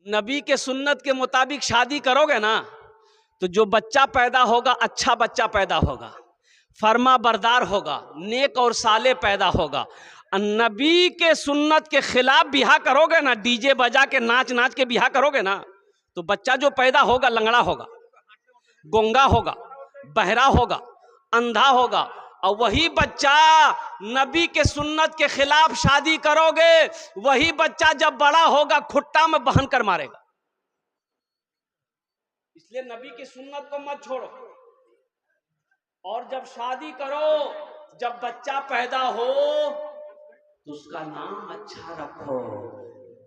नबी के सुन्नत के मुताबिक शादी करोगे ना तो जो बच्चा पैदा होगा अच्छा बच्चा पैदा होगा, फर्मा बरदार होगा, नेक और साले पैदा होगा। नबी के सुन्नत के खिलाफ बिहा करोगे ना, डीजे बजा के नाच नाच के बिहा करोगे ना, तो बच्चा जो पैदा होगा लंगड़ा होगा, गोंगा होगा, बहरा होगा, अंधा होगा। और वही बच्चा नबी के सुन्नत के खिलाफ शादी करोगे, वही बच्चा जब बड़ा होगा खुट्टा में बहन कर मारेगा। इसलिए नबी की सुन्नत को मत छोड़ो। और जब शादी करो, जब बच्चा पैदा हो तो उसका नाम अच्छा रखो।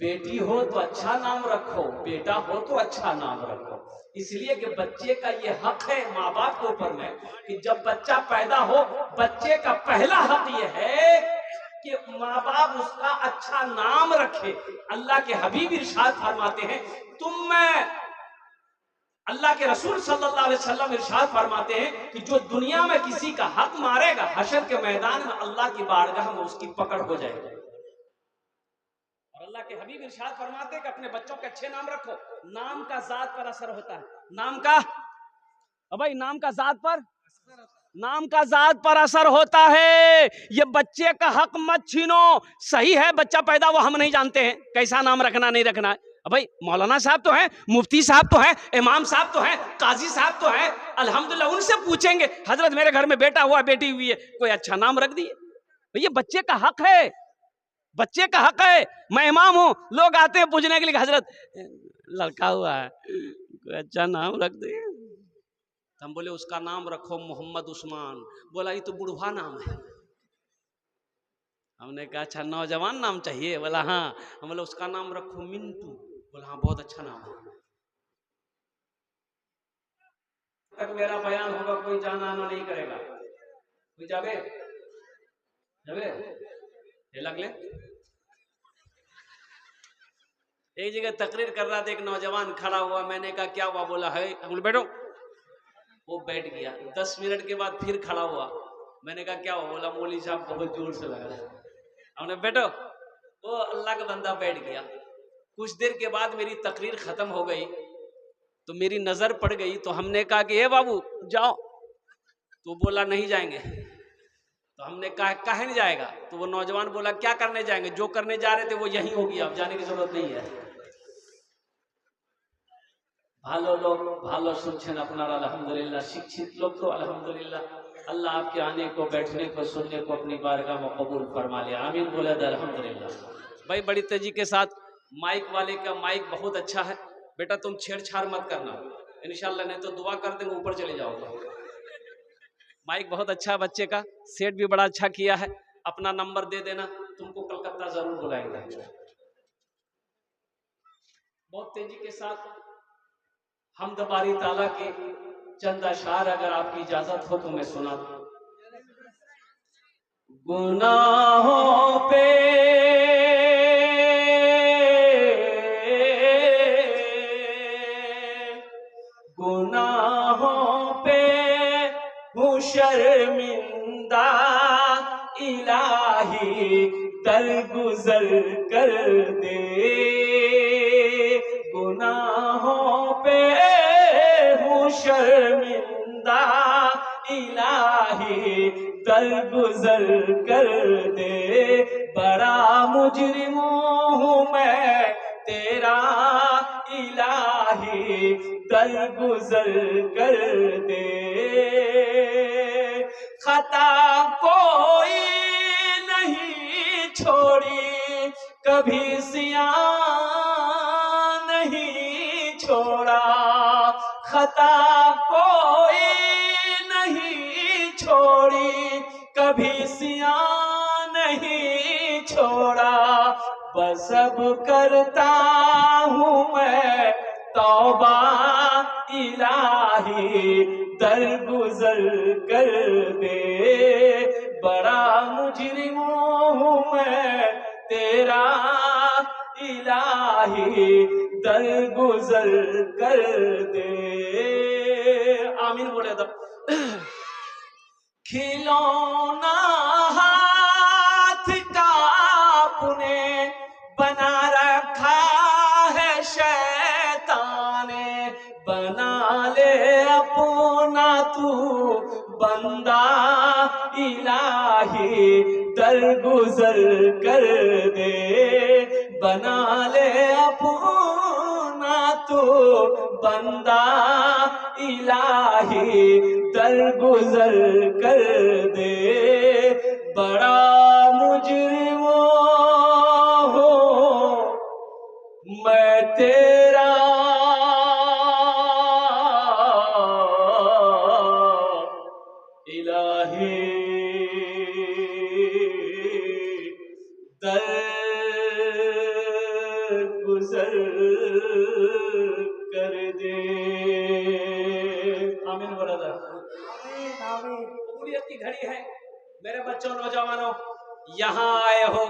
बेटी हो तो अच्छा नाम रखो, बेटा हो तो अच्छा नाम रखो। इसलिए कि बच्चे का ये हक है माँ बाप के ऊपर में कि जब बच्चा पैदा हो, बच्चे का पहला हक ये है कि माँ बाप उसका अच्छा नाम रखे। अल्लाह के हबीब इरशाद फरमाते हैं, तुम में अल्लाह के रसूल सल्लल्लाहु अलैहि वसल्लम इरशाद फरमाते हैं कि जो दुनिया में किसी का हक मारेगा, हशर के मैदान में अल्लाह की बारगाह में उसकी पकड़ हो जाएगी। और अल्लाह के हबीब इरशाद फरमाते हैं कि अपने बच्चों के अच्छे नाम रखो। नाम का जात पर असर होता है, नाम का भाई नाम का जात पर, नाम का जात पर असर होता है। ये बच्चे का हक मत छीनो। सही है बच्चा पैदा हुआ, हम नहीं जानते हैं कैसा नाम रखना नहीं रखना है। भाई मौलाना साहब तो हैं, मुफ्ती साहब तो हैं, इमाम साहब तो हैं, काजी साहब तो हैं, अल्हम्दुलिल्लाह उनसे पूछेंगे, हजरत मेरे घर में बेटा हुआ बेटी हुई है, कोई अच्छा नाम रख दिए। ये बच्चे का हक है, बच्चे का हक है। मैं इमाम हूं, लोग आते हैं पूछने के लिए, हजरत लड़का हुआ है, कोई अच्छा नाम रख दिए। हम बोले उसका नाम रखो मोहम्मद उस्मान। बोला ये तो बुढ़वा नाम है। हमने कहा अच्छा नौजवान नाम चाहिए? बोला हाँ। हम बोले उसका नाम रखो मिंटू। बोला हाँ बहुत अच्छा नाम है। तक मेरा बयान होगा, कोई जाना आना नहीं करेगा। कोई जावे जावे ये लग ले। एक जगह तकरीर कर रहा था, एक नौजवान खड़ा हुआ, मैंने कहा क्या हुआ? बोला है। हम बोले बैठो। वो बैठ गया। 10 मिनट के बाद फिर खड़ा हुआ, मैंने कहा क्या हुआ? बोला मौली साहब बहुत जोर से लगा। हमने बैठो। वो अल्लाह का बंदा बैठ गया। कुछ देर के बाद मेरी तकरीर खत्म हो गई तो मेरी नजर पड़ गई, तो हमने कहा कि ए बाबू जाओ। तो बोला नहीं जाएंगे। तो हमने कहा काहे नहीं जाएगा? तो वो नौजवान बोला क्या करने जाएंगे, जो करने जा रहे थे वो यही होगी, अब जाने की जरूरत नहीं है। ভালো लोग ভালো सुनছেন আপনারা अल्हम्दुलिल्लाह, शिक्षित लोग तो अल्हम्दुलिल्लाह। अल्लाह आपके आने को, बैठने को, सुनने को अपनी बारगाह में कबूल फरमा ले, आमीन बोले अल्हम्दुलिल्लाह। भाई बड़ी तेजी के साथ माइक वाले का माइक बहुत अच्छा है, बेटा तुम छेड़छाड़ मत करना इंशाल्लाह, नहीं तो दुआ कर देंगे ऊपर चले जाओगे। माइक बहुत अच्छा है बच्चे का, सेट भी बड़ा अच्छा किया है। अपना नंबर दे देना, तुमको कलकत्ता जरूर बुलाएंगे। बहुत तेजी के साथ हमद बारी ताला के चंद अशार अगर आपकी इजाजत हो तो मैं सुना दूं। गुनाहों पे हूँ शर्मिंदा, इलाही दरगुजर कर दे। गुनाहों पे हूँ शर्मिंदा, इलाही दरगुजर कर दे। बड़ा मुजरिम हूँ मैं तेरा, इलाही दरगुजर कर दे। खता कोई नहीं छोड़ी, कभी सिया नहीं छोड़ा। खता कोई नहीं छोड़ी, कभी सिया नहीं छोड़ा। बस अब करता हूँ मैं तौबा, इलाही दरगुजर कर दे। बड़ा मुजरिम हूँ मैं तेरा, इलाही दरगुजर कर दे। आमीन बोले तो। खिलौना हाथ का आपने बना रखा है शय बना ले अपना तू बंदा इलाही, दरगुजर कर दे। बना ले अपना तू बंदा इलाही, दरगुजर कर दे। बड़ा मुजरिम हो मैं तेरा, इलाही दरगुजर कर दे। आमीन बरादर। कबूलियत की घड़ी है। मेरे बच्चों, नौजवानों, यहाँ आए हो,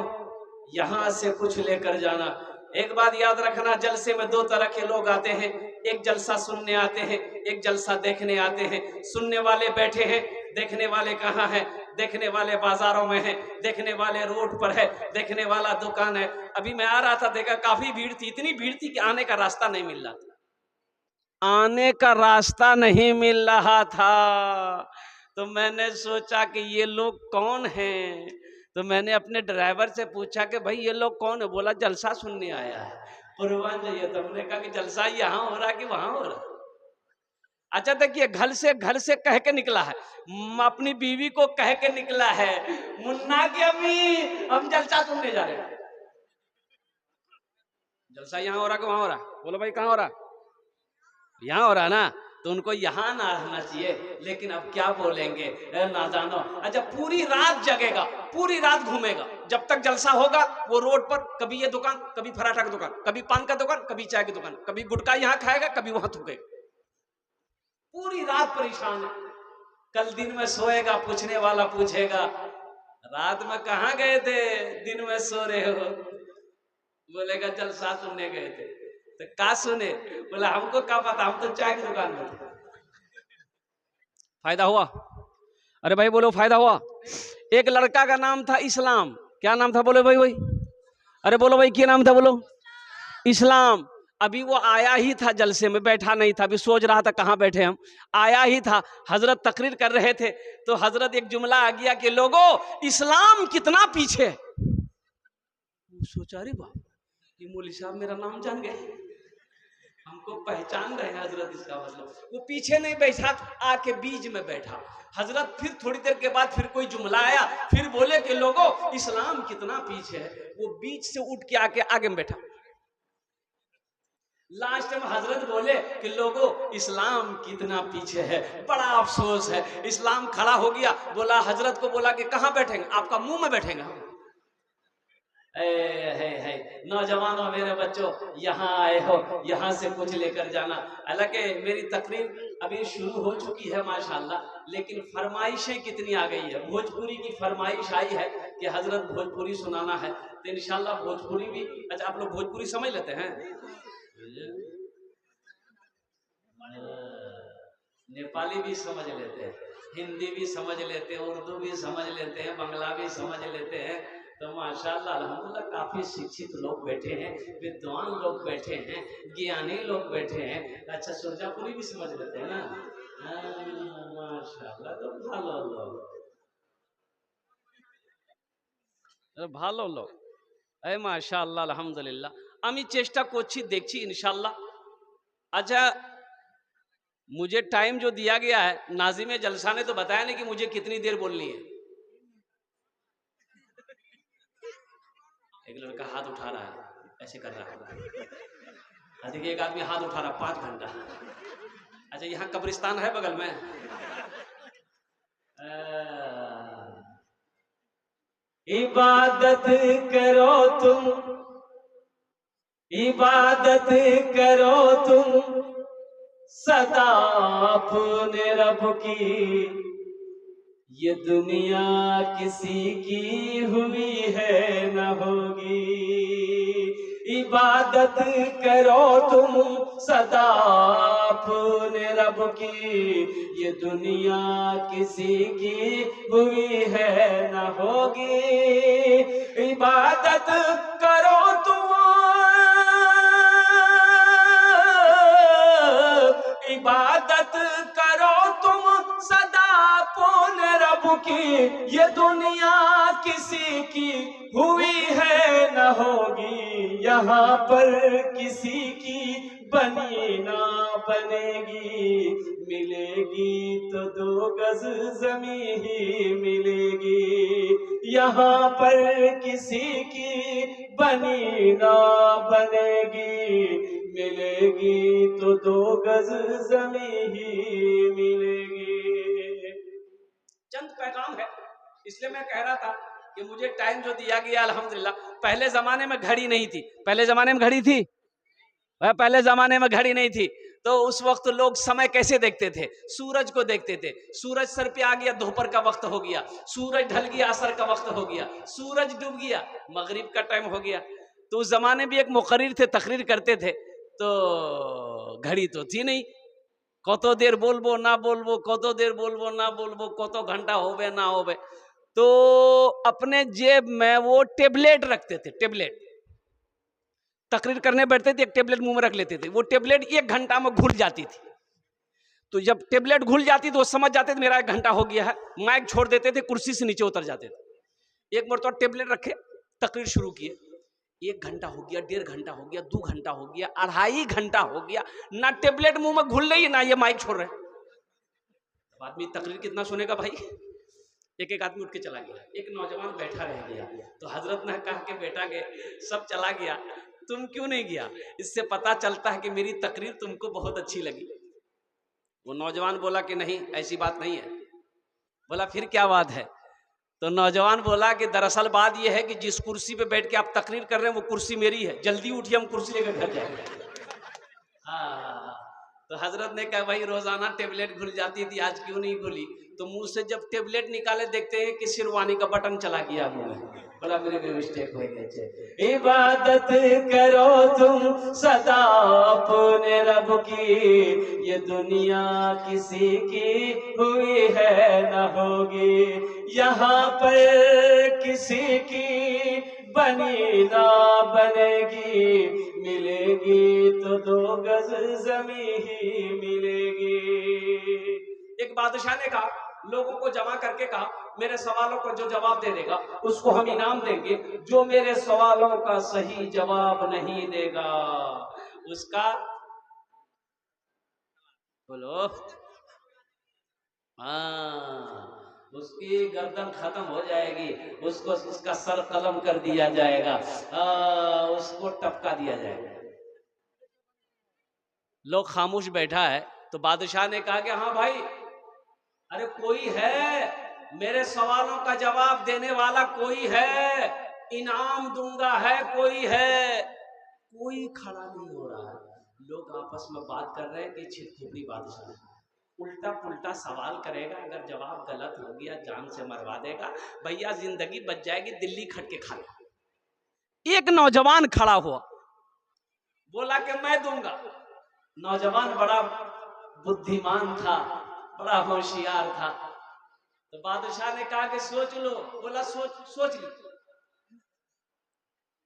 यहाँ से कुछ लेकर जाना। एक बात याद रखना, जलसे में दो तरह के लोग आते हैं। एक जलसा सुनने आते हैं, एक जलसा देखने आते हैं। सुनने वाले बैठे हैं, देखने वाले कहाँ हैं? देखने वाले बाजारों में हैं, देखने वाले रोड पर है, देखने वाला दुकान है। अभी मैं आ रहा था, देखा काफी भीड़ थी, इतनी भीड़ थी कि आने का रास्ता नहीं मिल रहा था। आने का रास्ता नहीं मिल रहा था। तो मैंने सोचा कि ये लोग कौन हैं। तो मैंने अपने ड्राइवर से पूछा कि भाई ये लोग कौन है? बोला जलसा सुनने आया है। पूर्वांचल। तो हमने कहा कि जलसा यहाँ हो रहा है कि वहां हो रहा है? अच्छा देखिए, घर से कह के निकला है, अपनी बीवी को कह के निकला है, मुन्ना की अम्मी हम जलसा सुनने जा रहे हैं। जलसा यहाँ हो रहा कि वहां हो रहा? बोलो भाई कहाँ हो रहा? यहाँ हो रहा ना, तो उनको यहाँ ना रहना चाहिए। लेकिन अब क्या बोलेंगे, ना जानो। अच्छा, पूरी रात जगेगा, पूरी रात घूमेगा, जब तक जलसा होगा। वो रोड पर कभी ये दुकान, कभी पराठा की दुकान, कभी पान का दुकान, कभी चाय की दुकान, कभी गुटखा यहाँ खाएगा, कभी वहां थूकेगा। पूरी रात परेशान है। कल दिन में सोएगा, पूछने वाला पूछेगा रात में कहाँ गए थे, दिन में सो रहे हो? बोलेगा जलसा सुनने गए थे। तो क्या सुने? बोला हमको क्या पता, हम तो चाय की दुकान में थे। फायदा हुआ? अरे भाई बोलो फायदा हुआ? एक लड़का का नाम था इस्लाम। क्या नाम था? बोलो भाई। अरे बोलो भाई, क्या नाम था? बोलो। इस्लाम। अभी वो आया ही था, जलसे में बैठा नहीं था। अभी सोच रहा था कहाँ बैठे हम। आया ही था, हजरत तकरीर कर रहे थे, तो हजरत एक जुमला आ गया कि लोगों, इस्लाम कितना पीछे है। सोचा रे बाप, ये मौलवी साहब मेरा नाम जान गए, हमको पहचान रहे हैं हजरत। इसका मतलब वो पीछे नहीं बैठा, आके बीच में बैठा। हजरत फिर थोड़ी देर के बाद फिर कोई जुमला आया, फिर बोले कि लोगों, इस्लाम कितना पीछे है। वो बीच से उठ के आके आगे में बैठा। लास्ट में हजरत बोले कि लोगों, इस्लाम कितना पीछे है, बड़ा अफसोस है। इस्लाम खड़ा हो गया, बोला हजरत को, बोला कि कहाँ बैठेंगे? आपका मुंह में बैठेंगे। नौजवानों, मेरे बच्चों, यहाँ आए हो, यहाँ से कुछ लेकर जाना। हालांकि मेरी तकरीर अभी शुरू हो चुकी है माशाल्लाह, लेकिन फरमाइशें कितनी आ गई है। भोजपुरी की फरमाइश आई है कि हजरत भोजपुरी सुनाना है, तो इंशाल्लाह भोजपुरी भी। अच्छा, आप लोग भोजपुरी समझ लेते हैं? नेपाली भी समझ लेते हैं, हिंदी भी समझ लेते हैं, उर्दू भी समझ लेते हैं, बांग्ला भी समझ लेते हैं। तो माशाल्लाह अल्हम्दुलिल्लाह काफी शिक्षित लोग बैठे हैं, विद्वान लोग बैठे हैं, ज्ञानी लोग बैठे हैं। अच्छा, सुरजापुरी भी समझ लेते हैं ना? माशाल्लाह, तो भालो लोग, भालो लोग, अरे माशाल्लाह अल्हम्दुलिल्लाह। আমি চেষ্টা করছি, দেখছি इंशाल्लाह। अच्छा, मुझे टाइम जो दिया गया है, नाजिम जलसा ने तो बताया नहीं कि मुझे कितनी देर बोलनी है। एक लड़का हाथ उठा रहा है, ऐसे कर रहा है। देखिए, एक आदमी हाथ उठा रहा 5 घंटा। अच्छा, यहाँ कब्रिस्तान है बगल में? इबादत करो तुम, इबादत करो तुम सदा अपने रब की। ये दुनिया किसी की हुई है न होगी। इबादत करो तुम सदा अपने रब की। ये दुनिया किसी की हुई है न होगी। इबादत करो तुम इबादत करो तुम सदा अपने रब की, ये दुनिया किसी की हुई है न होगी, यहाँ पर किसी की बनी ना बनेगी, मिलेगी तो 2 गज जमी ही मिलेगी, यहाँ पर किसी की बनी ना बनेगी, मिलेगी तो 2 गज जमी ही मिलेगी। चंद पैगाम है, इसलिए मैं कह रहा था कि मुझे टाइम जो दिया गया अल्हम्दुलिल्लाह। पहले जमाने में घड़ी नहीं थी, पहले जमाने में घड़ी थी, पहले जमाने में घड़ी नहीं थी, तो उस वक्त लोग समय कैसे देखते थे? सूरज को देखते थे, सूरज सर पे आ गया दोपहर का वक्त हो गया, सूरज ढल गया असर का वक्त हो गया, सूरज डूब गया मगरिब का टाइम हो गया। तो उस जमाने भी एक मुकर्रिर थे, तकरीर करते थे, तो घड़ी तो थी नहीं, कतो देर बोलबो ना बोलबो, कतो देर बोलबो ना बोलबो, कतो घंटा होवे ना होवे। तो अपने जेब में वो टेबलेट रखते थे, टेबलेट तकरीर करने बैठते थे, एक टेबलेट मुंह में रख लेते थे, वो टेबलेट 1 घंटा में घुल जाती थी। तो जब टेबलेट घुल जाती तो वो समझ जाते थे मेरा 1 घंटा हो गया है, माइक छोड़ देते थे, कुर्सी से नीचे उतर जाते थे। एक मरतबा टेबलेट रखे, तकरीर शुरू किए, 1 घंटा हो गया, 1.5 घंटा हो गया, 2 घंटा हो गया, 2.5 घंटा हो गया, ना टेबलेट मुंह में घुल रही ना ये माइक छोड़ रहे। तो आदमी तकरीर कितना सुनेगा भाई? एक आदमी उठ के चला गया, एक नौजवान बैठा रह गया। तो हजरत ने कहा कि बेटा के सब चला गया, तुम क्यों नहीं गया? इससे पता चलता है कि मेरी तकरीर तुमको बहुत अच्छी लगी। वो नौजवान बोला कि नहीं, ऐसी बात नहीं है। बोला फिर क्या बात है? तो नौजवान बोला कि दरअसल बात यह है कि जिस कुर्सी पे बैठ के आप तकरीर कर रहे हैं वो कुर्सी मेरी है, जल्दी उठिए हम कुर्सी लेकर घर जाएंगे। हाँ, तो हजरत ने कहा भाई रोजाना टेबलेट घुल जाती थी, आज क्यों नहीं घुली? तो मुंह से जब टेबलेट निकाले देखते हैं कि शेरवानी का बटन चला गया मुंह में। बोला मेरे में मिस्टेक हो गई। इबादत करो तुम सदा अपने रब की, ये दुनिया किसी की हुई है न होगी, यहाँ पर किसी की बनी ना बनेगी, मिलेगी तो 2 गज जमी ही मिलेगी। एक बादशाह ने कहा, लोगों को जमा करके कहा, मेरे सवालों को जो जवाब दे देगा उसको हम इनाम देंगे, जो मेरे सवालों का सही जवाब नहीं देगा उसका बोलो उसकी गर्दन खत्म हो जाएगी, उसको उसका सर कलम कर दिया जाएगा, उसको टपका दिया जाएगा। लोग खामोश बैठा है, तो बादशाह ने कहा कि हाँ भाई, अरे कोई है, मेरे सवालों का जवाब देने वाला कोई है, इनाम दूंगा है कोई है। कोई खड़ा नहीं हो रहा है। लोग आपस में बात कर रहे हैं कि छिटपुटी बादशाह उल्टा पुल्टा सवाल करेगा, अगर जवाब गलत हो गया जान से मरवा देगा, भैया जिंदगी बच जाएगी, दिल्ली खट के खा लो। एक नौजवान खड़ा हुआ, बोला कि मैं दूंगा। नौजवान बड़ा बुद्धिमान था, बड़ा होशियार था। तो बादशाह ने कहा कि सोच लो। बोला सोच ली,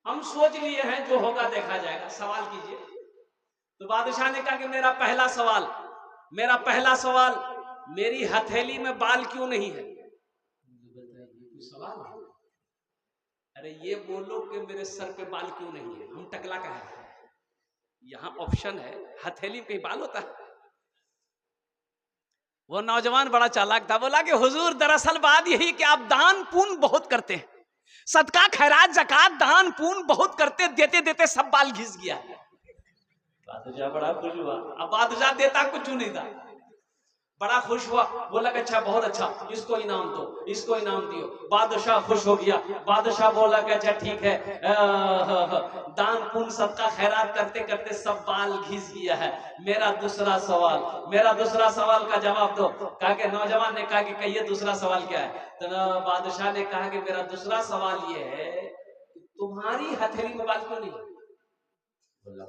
हम सोच लिए हैं, जो होगा देखा जाएगा, सवाल कीजिए। तो बादशाह ने कहा कि मेरा पहला सवाल, मेरी हथेली में बाल क्यों नहीं है? सवाल है? अरे ये बोलो कि मेरे सर पे बाल क्यों नहीं है, हम टकला का है। यहाँ ऑप्शन है, हथेली में कहीं बाल होता है? वो नौजवान बड़ा चालाक था, बोला कि हुजूर दरअसल बात यही कि आप दान पुण्य बहुत करते हैं, सदका खैरात जकात दान पुण्य बहुत करते, देते देते सब बाल घिस गया। बादशाह बड़ा खुश हुआ। अब बादशाह देता कुछ नहीं था, बड़ा खुश हुआ, बोला कि अच्छा बहुत अच्छा, इसको इनाम दो, इसको इनाम दियो। बादशाह खुश हो गया। बादशाह बोला कि अच्छा ठीक है, दान पुण्य सबका खैरात करते करते सब बाल घिस गया है, मेरा दूसरा सवाल का जवाब दो। कहा कि नौजवान ने कहा कि कहिए दूसरा सवाल क्या है? तो बादशाह ने कहा कि मेरा दूसरा सवाल ये है, तुम्हारी हथेली में बाल क्यों नहीं? बोला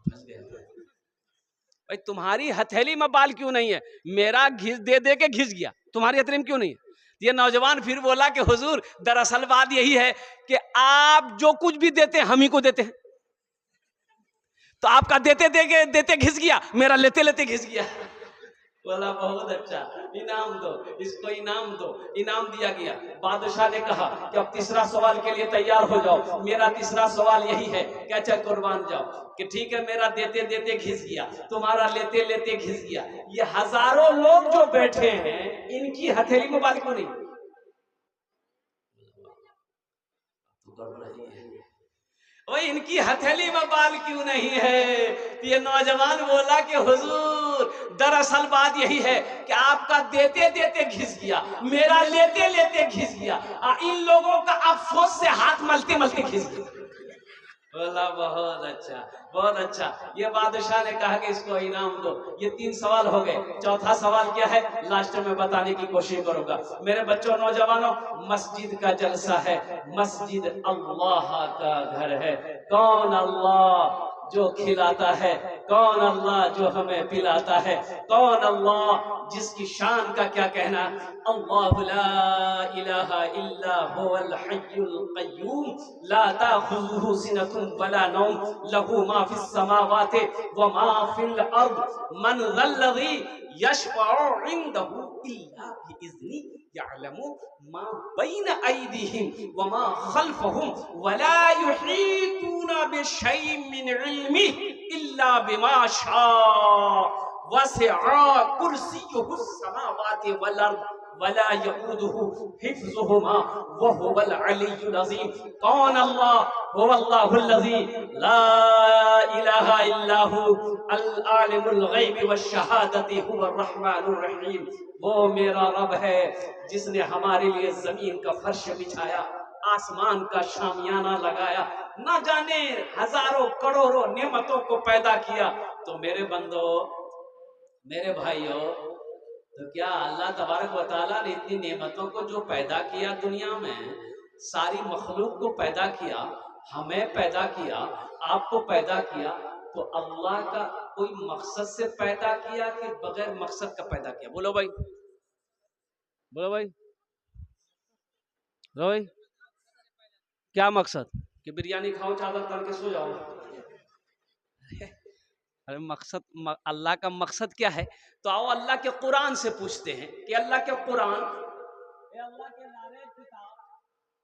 फंस गया भाई, तुम्हारी हथेली में बाल क्यों नहीं है? मेरा घिस दे दे के घिस गया, तुम्हारी हथेली में क्यों नहीं है? ये नौजवान फिर बोला कि हुजूर दरअसल बात यही है कि आप जो कुछ भी देते हैं हम ही को देते हैं, तो आपका देते देते देते घिस गया, मेरा लेते लेते घिस गया। बोला बहुत अच्छा, इनाम दो, इसको इनाम दो। इनाम दिया गया। बादशाह ने कहा कि अब तीसरा सवाल के लिए तैयार हो जाओ। मेरा तीसरा सवाल यही है कि अच्छा कुर्बान जाओ, कि ठीक है मेरा देते देते घिस गया, तुम्हारा लेते लेते घिस गया। ये हजारों लोग जो बैठे हैं इनकी हथेली में बाल क्यों नहीं? वो इनकी हथेली में बाल क्यों नहीं है? तो ये नौजवान बोला कि हुजूर दरअसल बात यही है कि आपका देते देते घिस गया, मेरा लेते लेते घिस गया, इन लोगों का अफसोस से हाथ मलते मलते घिस गया। बोला बहुत अच्छा, बहुत अच्छा। ये बादशाह ने कहा कि इसको इनाम दो। ये 3 सवाल हो गए। चौथा सवाल क्या है लास्ट में बताने की कोशिश करूंगा। मेरे बच्चों नौजवानों, मस्जिद का जलसा है। मस्जिद अल्लाह का घर है। कौन अल्लाह जो खिलाता है, कौन अल्लाह जो हमें पिलाता है, कौन अल्लाह जिसकी शान का क्या कहना। अल्लाहु ला इलाहा इल्ला हुवल हय्युल क़य्यूम ला ताखुज़ुहु सिनतुन वला नौम लहू मा फिस समावाति व मा फिल अर्द मन ज़ल्लज़ी यशफ़अउ इंदहु इल्ला बिइज़्नि यअलमु मा बैन अयदीहिम व मा खल्फहुम वला युहीतूना बिशैइन मिन इल्मिहि इल्ला बिमा शाअ वसिअ कुर्सियुहु समावाति वल अर्द वला यऊदुहु हिफ्ज़ुहुमा व हुवल अलिय्युल अज़ीम। कौन अल्लाह? हुवल्लाहुल्लज़ी ला इलाहा इल्ला हु अल आलिमुल गैबि वश शहादति हुवर रहमानुर रहीम। वो मेरा रब है जिसने हमारे लिए जमीन का फर्श बिछाया, आसमान का शामियाना लगाया, न जाने हजारों करोड़ों नेमतों को पैदा किया। तो मेरे बंदो, मेरे भाइयों, तो क्या अल्लाह तबारक व तआला ने इतनी नेमतों को जो पैदा किया दुनिया में, सारी मखलूक को पैदा किया, हमें पैदा किया, आपको पैदा किया, तो अल्लाह का कोई मकसद से पैदा किया कि बगैर मकसद का पैदा किया? बोलो भाई, बोलो भाई, बोलो भाई, क्या मकसद? कि बिरयानी खाओ, चावल तल के सो जाओ? अरे मकसद, अल्लाह का मकसद क्या है? तो आओ अल्लाह के कुरान से पूछते हैं कि अल्लाह के कुरान, अल्लाह के नारे किताब,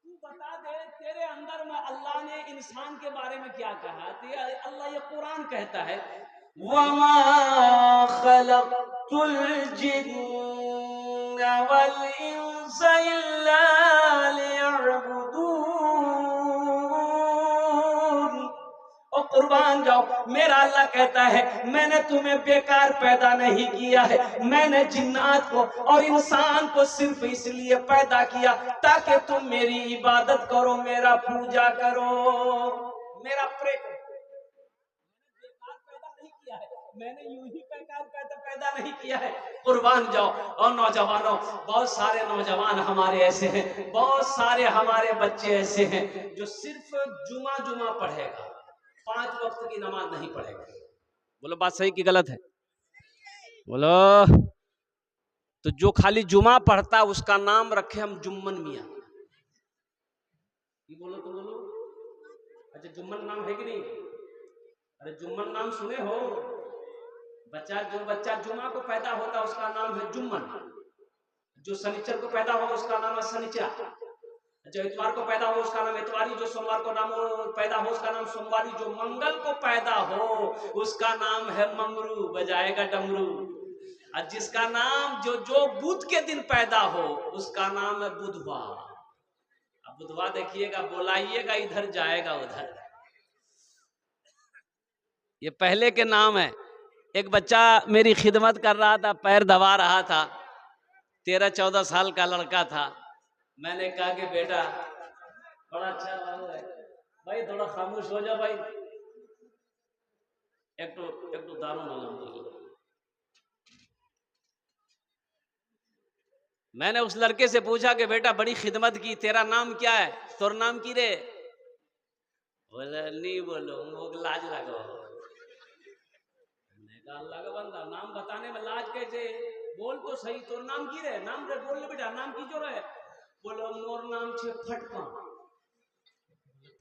तू बता दे तेरे अंदर में अल्लाह ने इंसान के बारे में क्या कहा। तो अल्लाह ये कुरान कहता है, वमा खलक़तुल जिन्न वल इंसा इल्ला लियअबुदून। और कुर्बान जाओ, मेरा अल्लाह कहता है मैंने तुम्हें बेकार पैदा नहीं किया है, मैंने जिन्नात को और इंसान को सिर्फ इसलिए पैदा किया ताकि तुम मेरी इबादत करो, मेरा पूजा करो, मेरा प्रे करो। बेकार पैदा नहीं किया है, मैंने यूं ही बेकार पैदा नहीं किया है। कुर्बान जाओ। और नौजवानों, बहुत सारे नौजवान हमारे ऐसे हैं, बहुत सारे हमारे बच्चे ऐसे हैं जो सिर्फ जुमा पढ़ेगा, 5 वक्त की नमाज नहीं पढ़ेगा। बोलो बात सही कि गलत है? बोलो। तो जो खाली जुमा पढ़ता उसका नाम रखे हम जुम्मन मियाँ। बोलो तो बोलो। अच्छा जुम्मन नाम है कि नहीं? अरे जुम्मन नाम सुने हो? जो बच्चा जुमा को पैदा होता है उसका नाम है जुम्मन। जो शनिचर को पैदा हो उसका नाम है शनिचर। जो इतवार को पैदा हो उसका नाम इतवारी। जो सोमवार को नाम पैदा हो उसका नाम सोमवारी। जो मंगल को पैदा हो उसका नाम है मंगरू, बजाएगा डमरू। और जिसका नाम जो बुध के दिन पैदा हो उसका नाम है बुधवार। अब बुधवार देखिएगा, बोलाइएगा इधर जाएगा उधर। ये पहले के नाम है। एक बच्चा मेरी खिदमत कर रहा था, पैर दबा रहा था, 13-14 साल का लड़का था। मैंने कहा कि बेटा बड़ा अच्छा लग रहा है भाई, थोड़ा खामोश हो जा भाई, एक तो दारू मालूम बोल। मैंने उस लड़के से पूछा कि बेटा बड़ी खिदमत की, तेरा नाम क्या है? तोर नाम की रे? बोले नहीं बोलो, लाज लगो। अल्लाह का बंदा, नाम बताने में लाज कैसे? बोल तो सही, तोर नाम की रे? नाम रे बोल बेटा, नाम की जो रहे? बोलो मोर नाम छे फटका।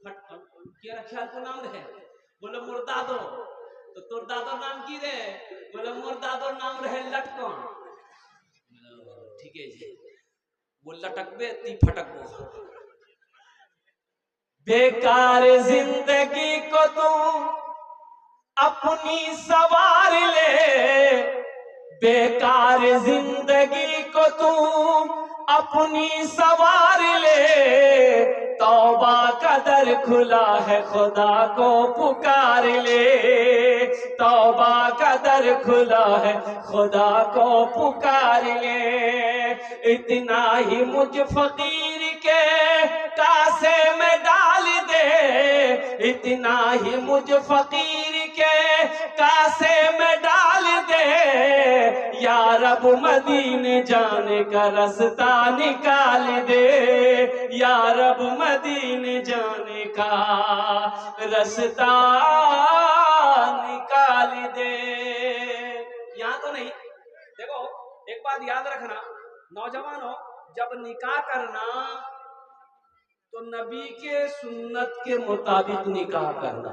फटका क्या ख्याल को नाम रहे? बोलो मोर दादो। तो तोर दादो नाम की रे? बोले मोर दादो नाम रहे लटकन। ठीक है जी, वो लटकबे ती फटकबो। बेकार जिंदगी को तू अपनी सवार ले, बेकार जिंदगी को तू अपनी सवार ले, तौबा का दर खुला है खुदा को पुकार ले, तौबा का दर खुला है खुदा को पुकार ले। इतना ही मुझ फकीर के कासे में डाल दे, इतना ही मुझ फकीर के कासे में डाल दे, या रब मदीने जाने का रास्ता निकाल दे, या रब मदीने जाने का रास्ता निकाल दे। यहाँ तो नहीं, देखो एक बात याद रखना नौजवानों, जब निकाह करना तो नबी के सुन्नत के मुताबिक निकाह करना।